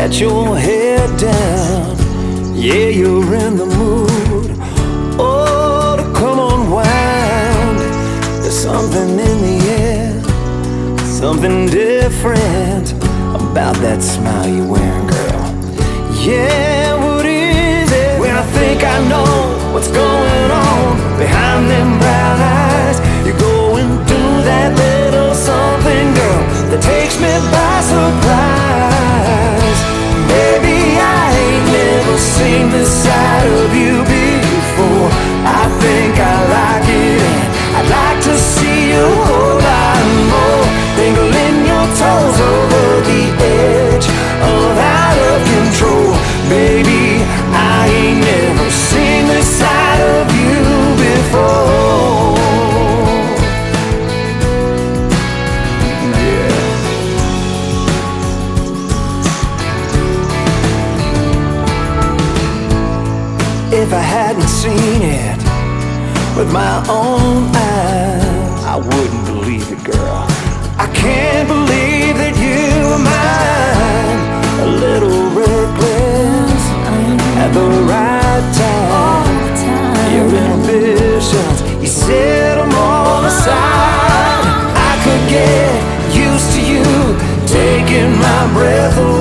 let your head down. Yeah, you're in the mood. Oh, to come unwind. There's something in the air, something different about that smile you're wearing, girl. Yeah, what is it? When I think I know what's going on behind them brown eyes, you're going through that little something, girl, that takes me by surprise. Baby, I ain't never seen this side of you before. I think I like it, and I'd like to see you a whole lot more. Dangling your toes over the edge of out of control. Baby, I ain't never seen this side of you before. Yeah. If I hadn't seen it with my own eyes, I wouldn't believe it, girl. I can't believe that you were mine. A little reckless at the right time. Your ambitions, you set them all aside. I could get used to you taking my breath away.